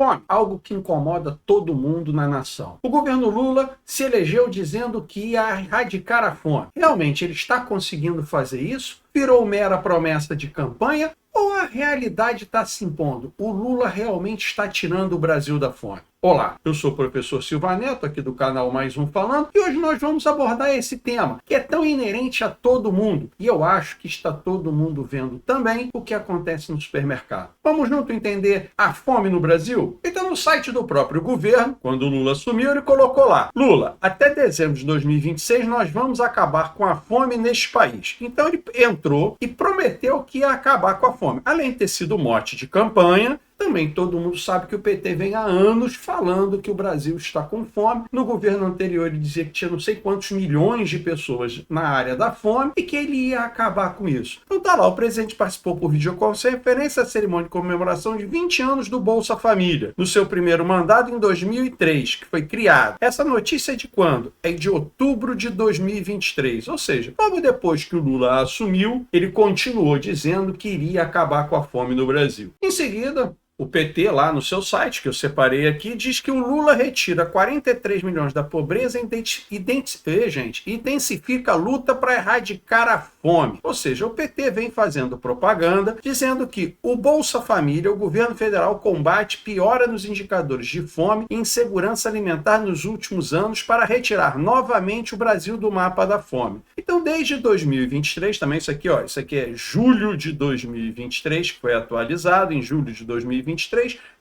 Fome, algo que incomoda todo mundo na nação. O governo Lula se elegeu dizendo que ia erradicar a fome. Realmente ele está conseguindo fazer isso? Virou mera promessa de campanha? Ou a realidade está se impondo? O Lula realmente está tirando o Brasil da fome? Olá, eu sou o professor Silva Neto, aqui do canal Mais Um Falando, e hoje nós vamos abordar esse tema, que é tão inerente a todo mundo, e eu acho que está todo mundo vendo também o que acontece no supermercado. Vamos junto entender a fome no Brasil? Então, no site do próprio governo, quando o Lula assumiu, ele colocou lá: Lula, até dezembro de 2026 nós vamos acabar com a fome neste país. Então ele entrou e prometeu que ia acabar com a fome. Além de ter sido mote de campanha, também todo mundo sabe que o PT vem há anos falando que o Brasil está com fome. No governo anterior ele dizia que tinha não sei quantos milhões de pessoas na área da fome e que ele ia acabar com isso. Então tá lá, o presidente participou por videoconferência da cerimônia de comemoração de 20 anos do Bolsa Família, no seu primeiro mandato em 2003, que foi criado. Essa notícia é de quando? É de outubro de 2023, ou seja, logo depois que o Lula assumiu, ele continuou dizendo que iria acabar com a fome no Brasil. Em seguida, o PT, lá no seu site, que eu separei aqui, diz que o Lula retira 43 milhões da pobreza e intensifica a luta para erradicar a fome. Ou seja, o PT vem fazendo propaganda dizendo que o Bolsa Família, o governo federal, combate, piora nos indicadores de fome e insegurança alimentar nos últimos anos para retirar novamente o Brasil do mapa da fome. Então, desde 2023, também isso aqui é julho de 2023, que foi atualizado em julho de 2023,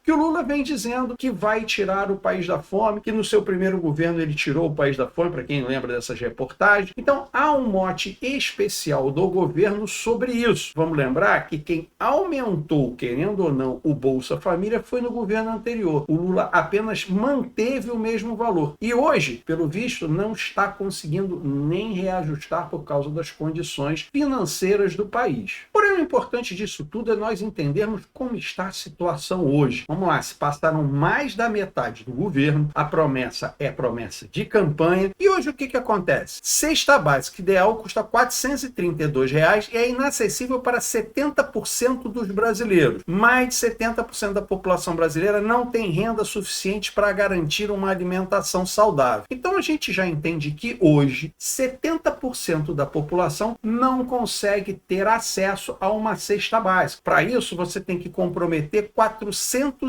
que o Lula vem dizendo que vai tirar o país da fome, que no seu primeiro governo ele tirou o país da fome, para quem lembra dessas reportagens. Então há um mote especial do governo sobre isso. Vamos lembrar que quem aumentou, querendo ou não, o Bolsa Família foi no governo anterior. O Lula apenas manteve o mesmo valor. E hoje, pelo visto, não está conseguindo nem reajustar por causa das condições financeiras do país. Porém, o importante disso tudo é nós entendermos como está a situação hoje. Vamos lá, se passaram mais da metade do governo, a promessa é promessa de campanha, e hoje o que acontece? Cesta básica ideal custa R$ 432 e é inacessível para 70% dos brasileiros. Mais de 70% da população brasileira não tem renda suficiente para garantir uma alimentação saudável. Então a gente já entende que hoje 70% da população não consegue ter acesso a uma cesta básica. Para isso você tem que comprometer R$ 432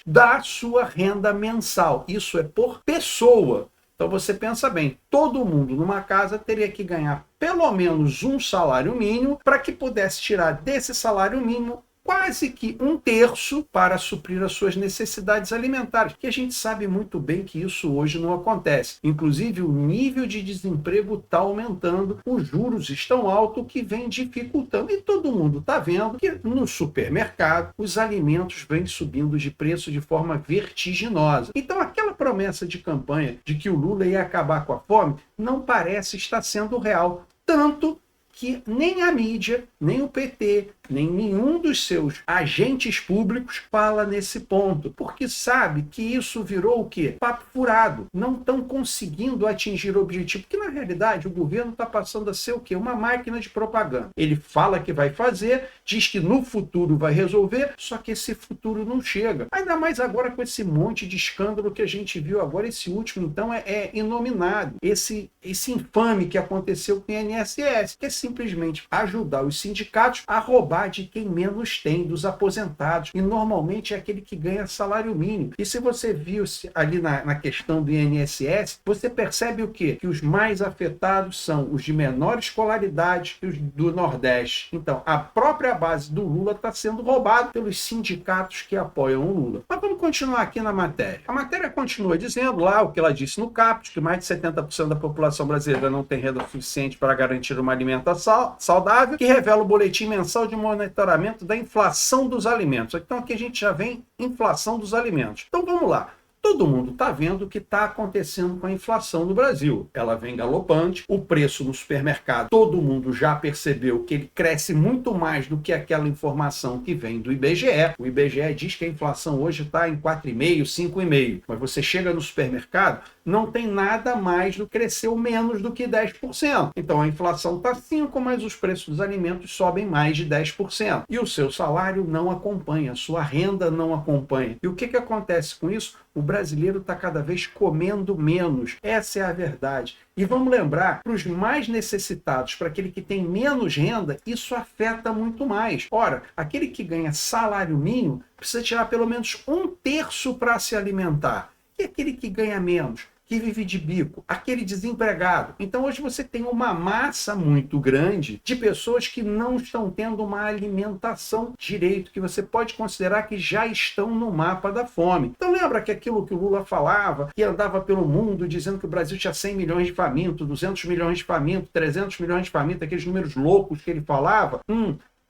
da sua renda mensal. Isso é por pessoa. Então você pensa bem, todo mundo numa casa teria que ganhar pelo menos um salário mínimo para que pudesse tirar desse salário mínimo quase que um terço para suprir as suas necessidades alimentares, que a gente sabe muito bem que isso hoje não acontece. Inclusive, o nível de desemprego está aumentando, os juros estão altos, o que vem dificultando. E todo mundo está vendo que no supermercado os alimentos vêm subindo de preço de forma vertiginosa. Então, aquela promessa de campanha de que o Lula ia acabar com a fome não parece estar sendo real. Tanto que nem a mídia, nem o PT, nem nenhum dos seus agentes públicos fala nesse ponto, porque sabe que isso virou o quê? Papo furado. Não estão conseguindo atingir o objetivo, porque na realidade o governo está passando a ser o quê? Uma máquina de propaganda. Ele fala que vai fazer, diz que no futuro vai resolver, só que esse futuro não chega. Ainda mais agora com esse monte de escândalo que a gente viu agora, esse último então é inominado. Esse infame que aconteceu com o INSS, que é simplesmente ajudar os sindicatos a roubar de quem menos tem, dos aposentados, e normalmente é aquele que ganha salário mínimo. E se você viu ali na questão do INSS, você percebe o quê? Que os mais afetados são os de menor escolaridade e os do Nordeste. Então, a própria base do Lula está sendo roubada pelos sindicatos que apoiam o Lula. Mas vamos continuar aqui na matéria. A matéria continua dizendo lá o que ela disse no CAPES, que mais de 70% da população brasileira não tem renda suficiente para garantir uma alimentação saudável, que revela o boletim mensal de monitoramento da inflação dos alimentos. Então aqui a gente já vem inflação dos alimentos. Então vamos lá. Todo mundo está vendo o que está acontecendo com a inflação no Brasil. Ela vem galopante, o preço no supermercado, todo mundo já percebeu que ele cresce muito mais do que aquela informação que vem do IBGE. O IBGE diz que a inflação hoje está em 4,5%, 5,5%. Mas você chega no supermercado, não tem nada mais do que cresceu menos do que 10%. Então a inflação está 5%, mas os preços dos alimentos sobem mais de 10%. E o seu salário não acompanha, a sua renda não acompanha. E o que acontece com isso? O brasileiro está cada vez comendo menos. Essa é a verdade. E vamos lembrar, para os mais necessitados, para aquele que tem menos renda, isso afeta muito mais. Ora, aquele que ganha salário mínimo precisa tirar pelo menos 1/3 para se alimentar. E aquele que ganha menos, que vive de bico, aquele desempregado. Então hoje você tem uma massa muito grande de pessoas que não estão tendo uma alimentação direito, que você pode considerar que já estão no mapa da fome. Então lembra que aquilo que o Lula falava, que andava pelo mundo dizendo que o Brasil tinha 100 milhões de famintos, 200 milhões de famintos, 300 milhões de famintos, aqueles números loucos que ele falava?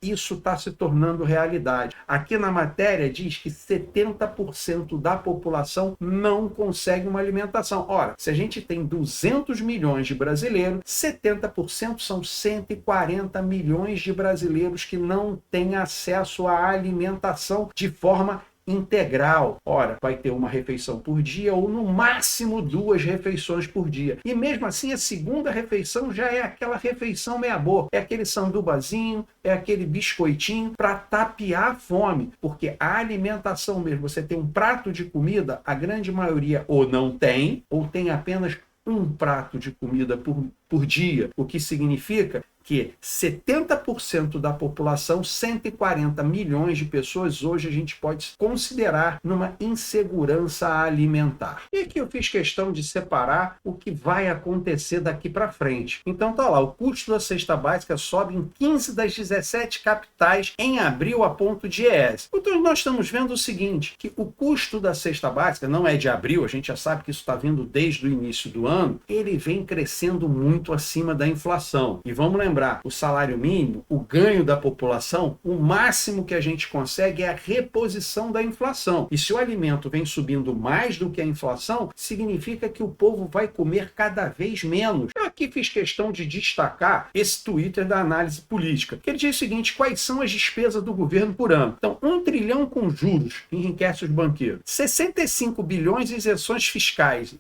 Isso está se tornando realidade. Aqui na matéria diz que 70% da população não consegue uma alimentação. Ora, se a gente tem 200 milhões de brasileiros, 70% são 140 milhões de brasileiros que não têm acesso à alimentação de forma integral. Ora, vai ter uma refeição por dia ou no máximo 2 refeições por dia. E mesmo assim a segunda refeição já é aquela refeição meia boca, é aquele sandubazinho, é aquele biscoitinho para tapear a fome, porque a alimentação mesmo, você tem um prato de comida, a grande maioria ou não tem, ou tem apenas um prato de comida por dia, o que significa que 70% da população, 140 milhões de pessoas, hoje a gente pode considerar numa insegurança alimentar. E aqui eu fiz questão de separar o que vai acontecer daqui para frente. Então tá lá, o custo da cesta básica sobe em 15 das 17 capitais em abril a ponto de IES. Então nós estamos vendo o seguinte, que o custo da cesta básica não é de abril, a gente já sabe que isso está vindo desde o início do ano, ele vem crescendo muito acima da inflação. E vamos lembrar, o salário mínimo, o ganho da população, o máximo que a gente consegue é a reposição da inflação. E se o alimento vem subindo mais do que a inflação, significa que o povo vai comer cada vez menos. Eu aqui fiz questão de destacar esse Twitter da análise política, que ele diz o seguinte, quais são as despesas do governo por ano? Então, 1 trilhão com juros enriquece os banqueiros, 65 bilhões em isenções fiscais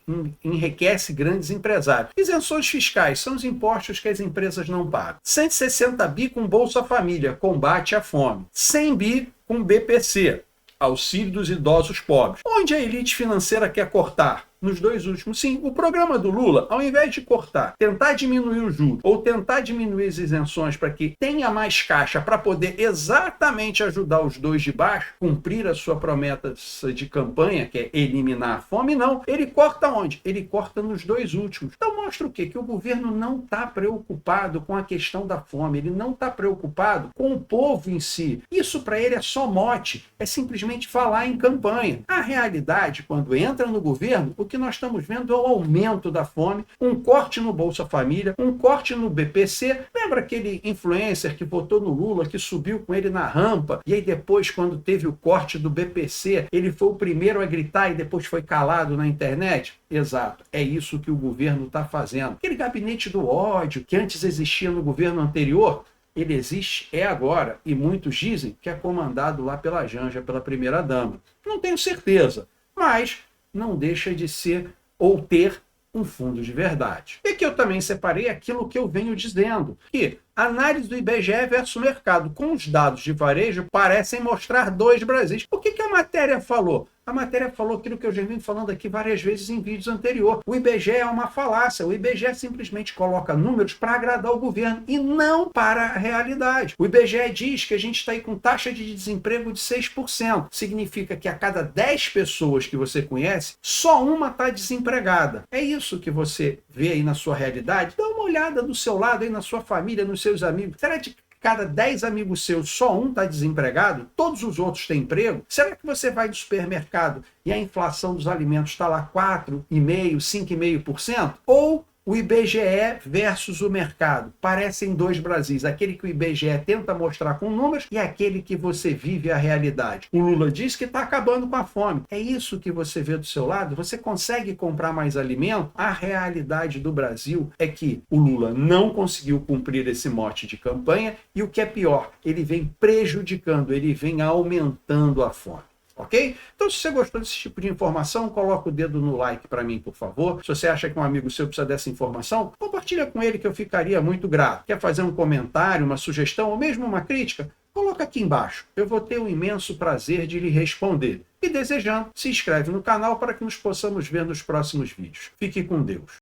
enriquece grandes empresários. Isenções fiscais são os impostos que as empresas não pagam. 160 bi com Bolsa Família, combate à fome. 100 bi com BPC, auxílio dos idosos pobres. Onde a elite financeira quer cortar? Nos 2 últimos. Sim, o programa do Lula, ao invés de cortar, tentar diminuir o juro ou tentar diminuir as isenções para que tenha mais caixa para poder exatamente ajudar os dois de baixo, cumprir a sua promessa de campanha, que é eliminar a fome, não. Ele corta onde? Ele corta nos 2 últimos. Então mostra o quê? Que o governo não está preocupado com a questão da fome, ele não está preocupado com o povo em si. Isso para ele é só mote, é simplesmente falar em campanha. A realidade, quando entra no governo, o que nós estamos vendo é o aumento da fome, um corte no Bolsa Família, um corte no BPC. Lembra aquele influencer que votou no Lula, que subiu com ele na rampa, e aí depois, quando teve o corte do BPC, ele foi o primeiro a gritar e depois foi calado na internet? Exato, é isso que o governo está fazendo. Aquele gabinete do ódio que antes existia no governo anterior, ele existe, é agora, e muitos dizem que é comandado lá pela Janja, pela primeira-dama. Não tenho certeza, mas não deixa de ser ou ter um fundo de verdade. E que eu também separei aquilo que eu venho dizendo, que a análise do IBGE versus o mercado com os dados de varejo parecem mostrar 2 Brasis. O que a matéria falou? A matéria falou aquilo que eu já venho falando aqui várias vezes em vídeos anteriores. O IBGE é uma falácia. O IBGE simplesmente coloca números para agradar o governo e não para a realidade. O IBGE diz que a gente está aí com taxa de desemprego de 6%. Significa que a cada 10 pessoas que você conhece, só uma está desempregada. É isso que você vê aí na sua realidade? Dá uma olhada do seu lado aí na sua família, nos seus amigos. Será que cada 10 amigos seus, só um está desempregado? Todos os outros têm emprego? Será que você vai no supermercado e a inflação dos alimentos está lá 4,5%, 5,5%? Ou o IBGE versus o mercado parecem 2 Brasis, aquele que o IBGE tenta mostrar com números e aquele que você vive a realidade. O Lula diz que está acabando com a fome. É isso que você vê do seu lado? Você consegue comprar mais alimento? A realidade do Brasil é que o Lula não conseguiu cumprir esse mote de campanha e o que é pior, ele vem prejudicando, ele vem aumentando a fome. Ok? Então, se você gostou desse tipo de informação, coloca o dedo no like para mim, por favor. Se você acha que um amigo seu precisa dessa informação, compartilha com ele, que eu ficaria muito grato. Quer fazer um comentário, uma sugestão ou mesmo uma crítica? Coloca aqui embaixo. Eu vou ter o imenso prazer de lhe responder. E desejando, se inscreve no canal para que nos possamos ver nos próximos vídeos. Fique com Deus.